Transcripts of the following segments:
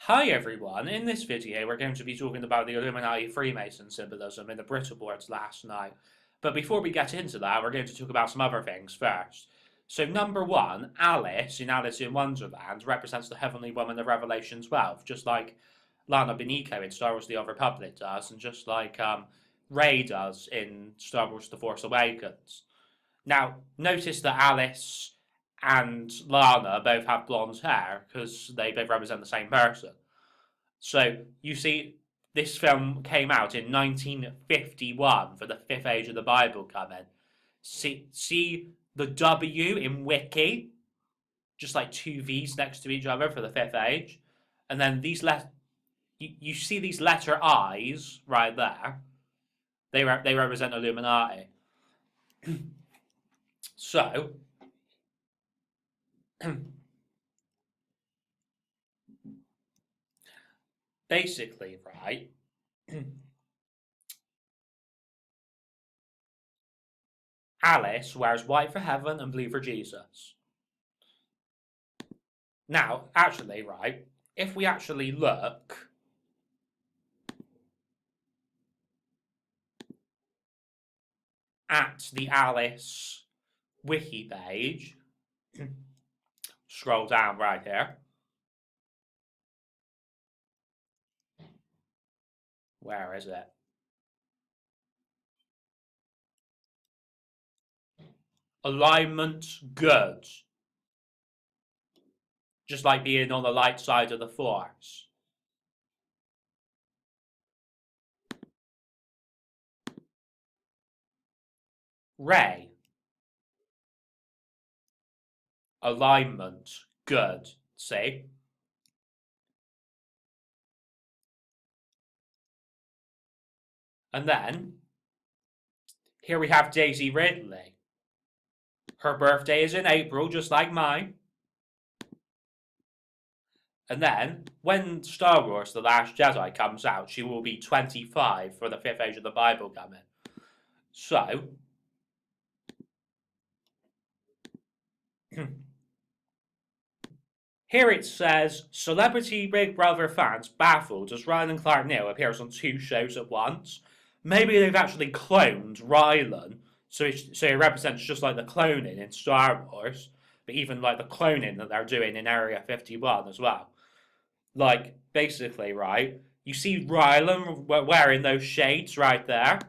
Hi everyone, in this video we're going to be talking about the Illuminati Freemason symbolism in the Brit Awards last night. But before we get into that, we're going to talk about some other things first. So number one, Alice in Alice in Wonderland represents the Heavenly Woman of Revelation 12, just like Lana Beniko in Star Wars The Old Republic does, and just like Rey does in Star Wars The Force Awakens. Now, notice that Alice and Lana both have blonde hair because they both represent the same person. So you see, this film came out in 1951 for the Fifth Age of the Bible coming. See the W in Wiki, just like two V's next to each other for the Fifth Age, and then you see these letter I's right there. They represent Illuminati. So. Basically, right, Alice wears white for heaven and blue for Jesus. Now, actually, right, if we actually look at the Alice wiki page, scroll down right here. Where is it? Alignment good. Just like being on the light side of the Force. Rey. Alignment good. See? And then, here we have Daisy Ridley. Her birthday is in April, just like mine. And then, when Star Wars The Last Jedi comes out, she will be 25 for the Fifth Age of the Bible coming. So, here it says, celebrity Big Brother fans baffled as Rylan Clark Neal appears on two shows at once. Maybe they've actually cloned Rylan, so it represents just like the cloning in Star Wars, but even like the cloning that they're doing in Area 51 as well. Like, basically, right, you see Rylan wearing those shades right there?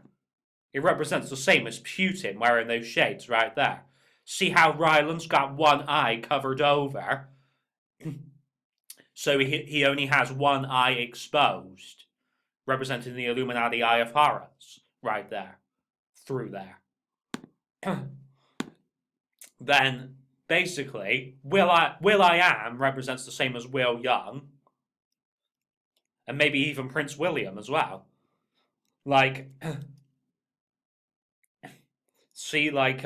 It represents the same as Putin wearing those shades right there. See how Rylan's got one eye covered over? So he only has one eye exposed, representing the Illuminati Eye of Horus, right there, through there. Then, basically, Will.i.am represents the same as Will Young, and maybe even Prince William as well. Like, see, like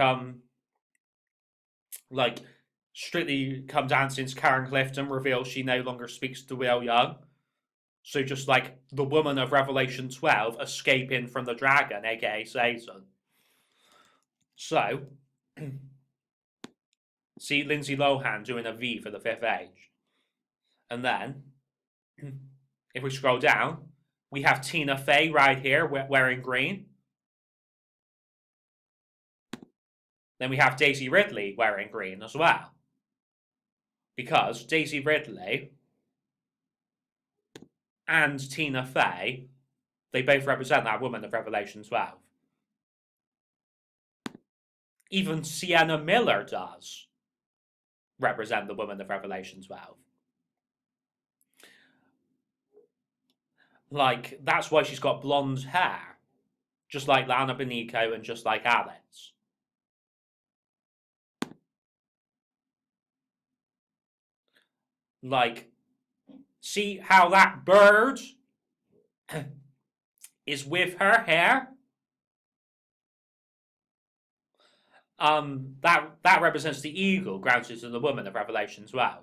Strictly Come Dancing's Karen Clifton reveals she no longer speaks to Will Young. So just like the woman of Revelation 12 escaping from the dragon, aka Satan. So, see Lindsay Lohan doing a V for the Fifth Age. And then, if we scroll down, we have Tina Fey right here wearing green. Then we have Daisy Ridley wearing green as well. Because Daisy Ridley and Tina Fey, they both represent that woman of Revelation 12. Even Sienna Miller does represent the woman of Revelation 12. Like, that's why she's got blonde hair. Just like Lana Beniko and just like Alice. Like, see how that bird is with her hair? That represents the eagle grounded to the woman of Revelation 12.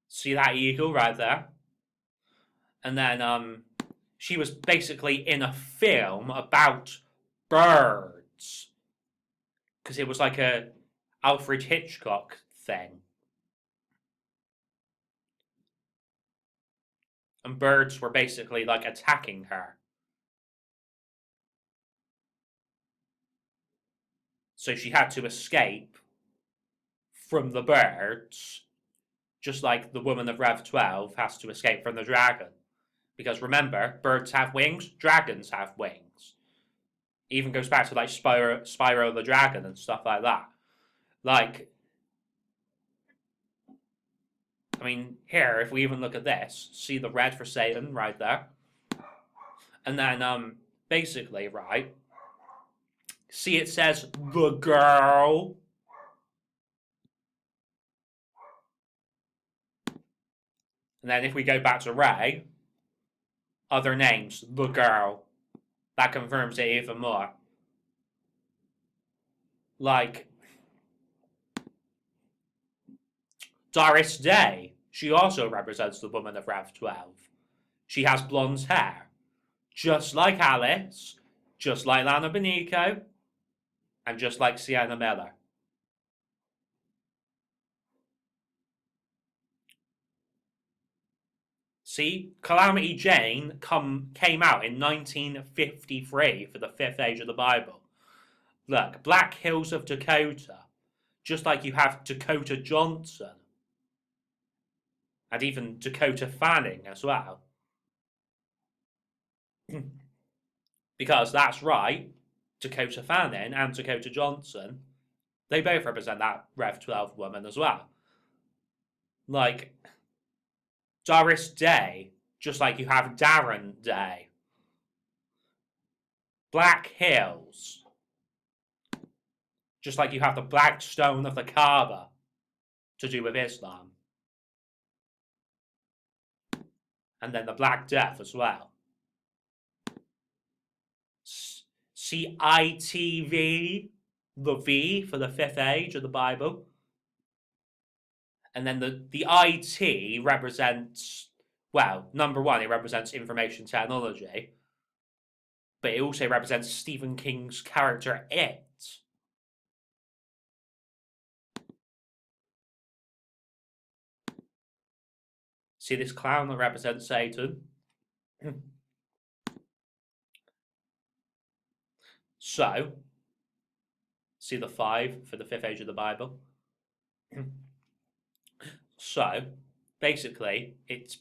See that eagle right there? And then she was basically in a film about birds. Because it was like a Alfred Hitchcock thing. And birds were basically like attacking her. So she had to escape from the birds, just like the woman of Rev 12 has to escape from the dragon. Because remember, birds have wings, dragons have wings. Even goes back to like Spyro the Dragon and stuff like that. Like, I mean, here, if we even look at this, see the red for Satan right there? And then, basically, right, see it says the girl. And then if we go back to Ray, other names, the girl. That confirms it even more. Like, Doris Day, she also represents the woman of Rev 12. She has blonde hair, just like Alice, just like Lana Benico, and just like Sienna Miller. See, Calamity Jane came out in 1953 for the Fifth Age of the Bible. Look, Black Hills of Dakota, just like you have Dakota Johnson, and even Dakota Fanning as well. Because that's right, Dakota Fanning and Dakota Johnson, they both represent that Rev 12 woman as well. Like, Doris Day, just like you have Darren Day. Black Hills, just like you have the Black Stone of the Kaaba, to do with Islam. And then the Black Death as well. CITV, the V for the Fifth Age of the Bible. And then the IT represents, well, number one, it represents information technology. But it also represents Stephen King's character It. See this clown that represents Satan? So, see the 5 for the Fifth Age of the Bible? So, basically, it's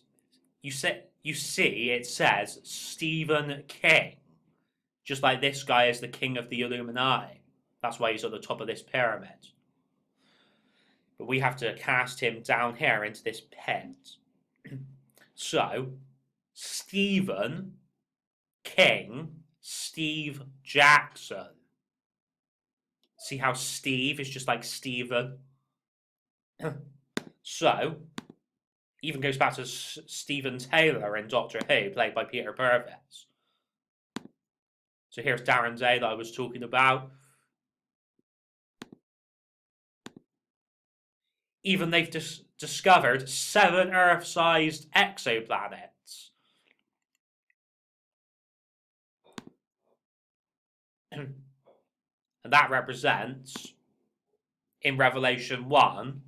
you see it says Stephen King. Just like this guy is the king of the Illuminati. That's why he's at the top of this pyramid. But we have to cast him down here into this pit. So, Stephen King, Steve Jackson. See how Steve is just like Stephen? So, even goes back to Stephen Taylor in Doctor Who, played by Peter Purves. So here's Darren Day that I was talking about. Even they've discovered 7 Earth-sized exoplanets. And that represents, in Revelation 1,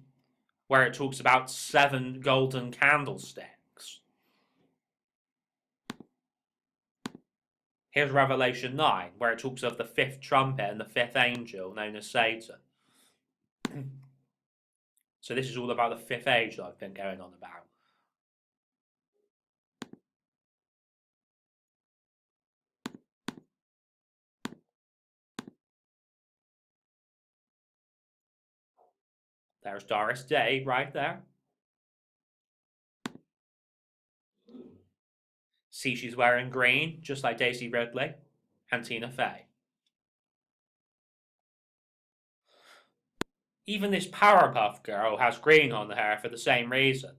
where it talks about 7 golden candlesticks. Here's Revelation 9, where it talks of the 5th trumpet and the 5th angel, known as Satan. So this is all about the 5th age that I've been going on about. There's Doris Day right there. See, she's wearing green, just like Daisy Ridley and Tina Fey. Even this Powerpuff Girl has green on the hair for the same reason.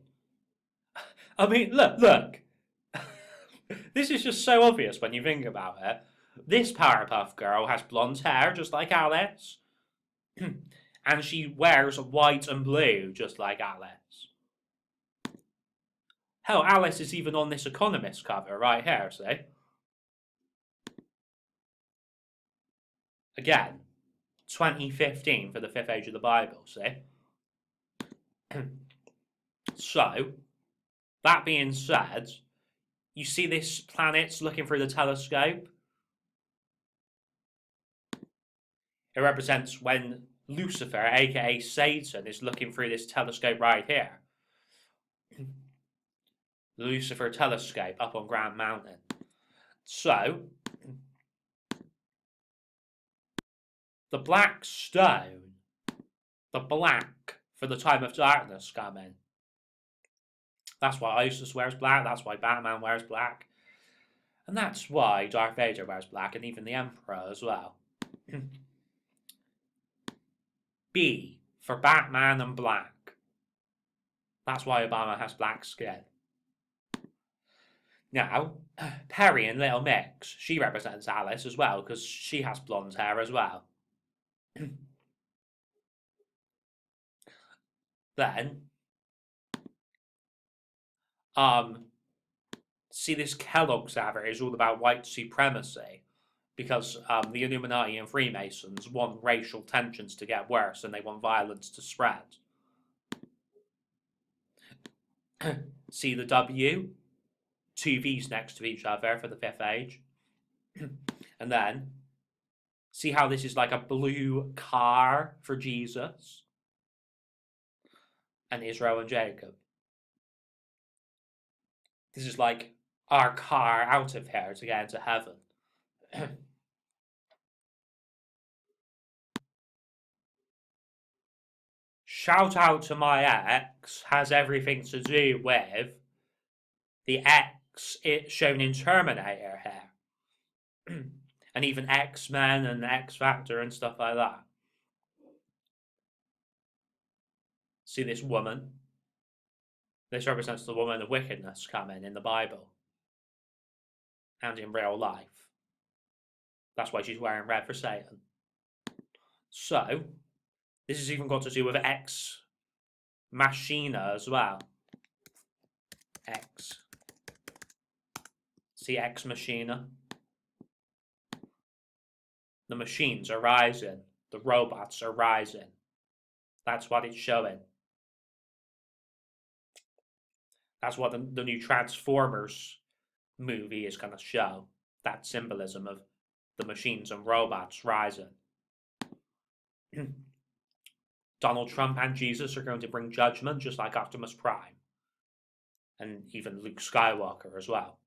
I mean, look. This is just so obvious when you think about it. This Powerpuff Girl has blonde hair, just like Alice. And she wears white and blue, just like Alice. Hell, Alice is even on this Economist cover right here, see? Again, 2015 for the 5th Age of the Bible, see? So, that being said, you see this planet's looking through the telescope? It represents when Lucifer, aka Satan, is looking through this telescope right here. The Lucifer telescope up on Grand Mountain. So, the black stone, the black for the time of darkness coming. That's why Isis wears black, that's why Batman wears black. And that's why Darth Vader wears black, and even the Emperor as well. B for Batman and black. That's why Obama has black skin. Now, Perry in Little Mix, she represents Alice as well, because she has blonde hair as well. Then, see this Kellogg's advert is all about white supremacy, because the Illuminati and Freemasons want racial tensions to get worse and they want violence to spread. See the W? Two V's next to each other for the fifth age. And then, see how this is like a blue car for Jesus? And Israel and Jacob. This is like our car out of here to get into heaven. Shout out to my ex has everything to do with the X it's shown in Terminator here. And even X-Men and X Factor and stuff like that. See this woman? This represents the woman of wickedness coming in the Bible. And in real life. That's why she's wearing red for Satan. So, this has even got to do with Ex Machina as well. X. See Ex Machina? The machines are rising. The robots are rising. That's what it's showing. That's what the new Transformers movie is going to show. That symbolism of the machines and robots rising. Donald Trump and Jesus are going to bring judgment, just like Optimus Prime. And even Luke Skywalker as well.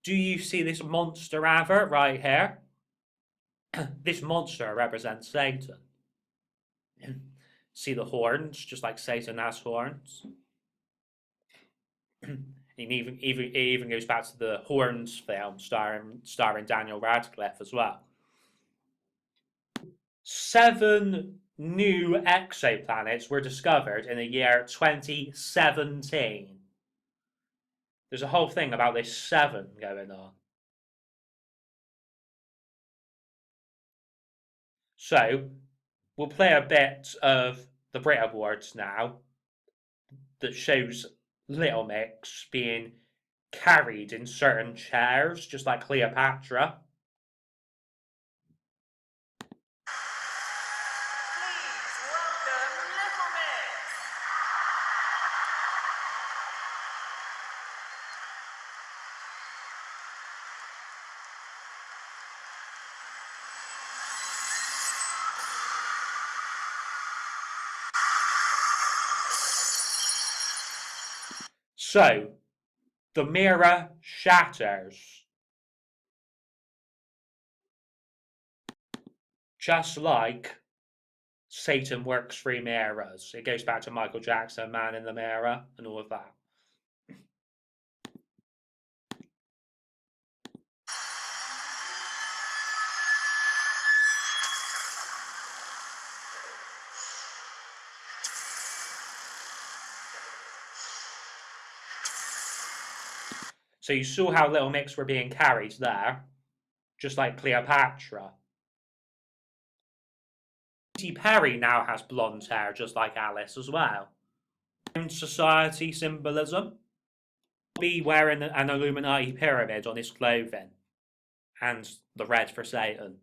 Do you see this monster advert right here? This monster represents Satan. See the horns, just like Satan has horns. And it even goes back to the Horns film starring Daniel Radcliffe as well. 7 new exoplanets were discovered in the year 2017. There's a whole thing about this 7 going on. So, we'll play a bit of the Brit Awards now that shows Little Mix being carried in certain chairs, just like Cleopatra. So, the mirror shatters. Just like Satan works through mirrors. It goes back to Michael Jackson, Man in the Mirror, and all of that. So you saw how Little Mix were being carried there, just like Cleopatra. Katy Perry now has blonde hair, just like Alice as well. Society symbolism. Be wearing an Illuminati pyramid on his clothing, and the red for Satan.